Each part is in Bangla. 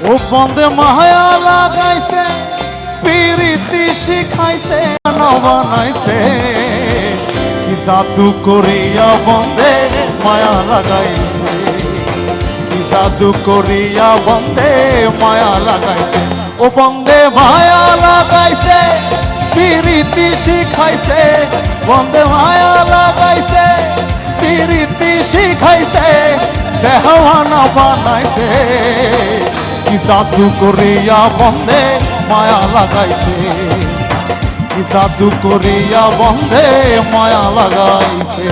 ও বন্দে মায়া লাগাইছে পিরিতি শিখাইছে না বানাইছে কি জাদু করিয়া বন্দে মায়া লাগাইছে কি জাদু করিয়া বন্দে মায়া লাগাইছে ও বন্দে মায়া লাগাইছে পিরিতি শিখাইছে বন্দে মায়া লাগাইছে পিরিতি শিখাইছে দেহওয়ানা বানাইছে কি জাদু করিয়া বন্দে মায়া লাগাইছে কি জাদু করিয়া বন্দে মায়া লাগাইছে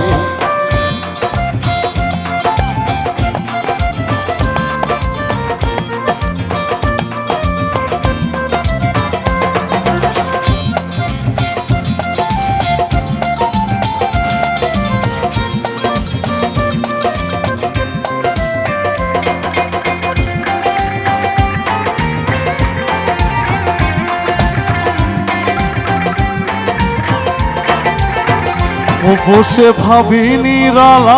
ও বসে ভাবি নিরালায়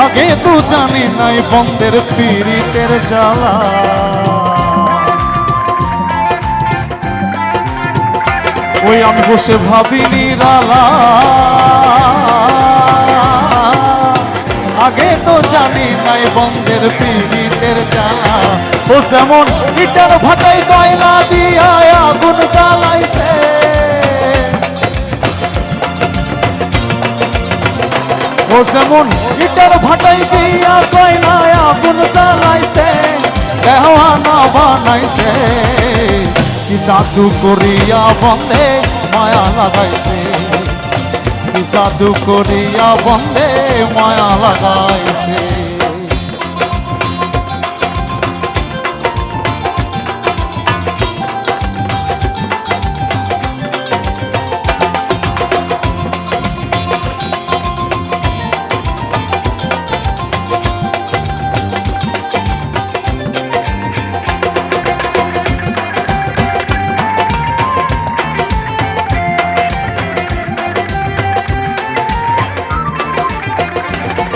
আগে তো জানি নাই বন্দের পীড়িতের জ্বালা ওই আমি বসে ভাবি নিরালায় আগে তো জানি নাই বন্দের পীড়িতের জ্বালা ও যেমন ইটার ভাটাই কয়লা দিয়া আগুন জ্বালাইছে ও যেমন ইটার ভাটাই দিয়া কয়লায় আগুন জ্বালাইছে দেওয়ানা বানাইছে কি জাদু করিয়া বন্দে মায়া লাগাইছে কি জাদু করিয়া বন্দে মায়া লাগাইছে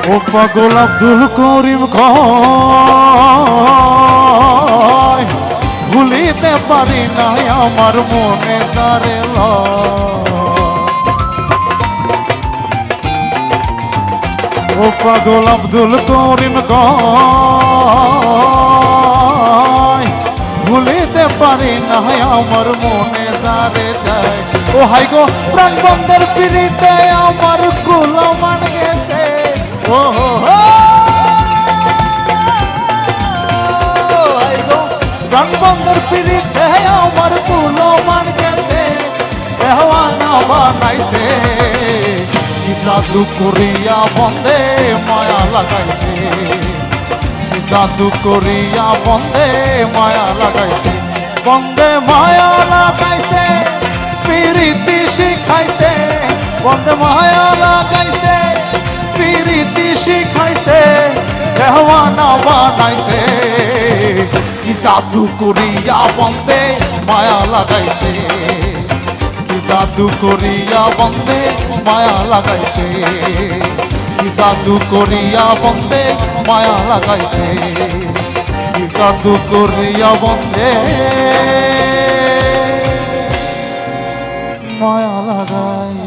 ও পাগল আব্দুল করিম কয় ভুলিতে পারি না আমার মনে যারে ও পাগল আব্দুল করিম কয় ভুলিতে পারি না আমার মনে যারে যায় ও হাই গো প্রাণ বন্ধের পিড়িতে আমার কুলো মান গেছে ও প্রাণ বন্ধের পিড়িতে আমার কুলো মান গেছে দেওয়ানা বানাইছে কি জাদু করিয়া বন্দে মায়া লাগাইছে কি জাদু করিয়া বন্দে মায়া লাগাইছে বন্দে মায়া লাগাইছে পিরিতি শিখাইছে বন্দে মায়া লাগাইছে পিরিতি শিখাইছে দেওয়ানা বানাইছে কি জাদু করিয়া বন্দে মায়া লাগাইছে কি জাদু করিয়া বন্দে মায়া লাগাইছে কি জাদু করিয়া বন্দে মায়া লাগাইছে কি জাদু করিয়া বন্দে মায়া লাগাইছে।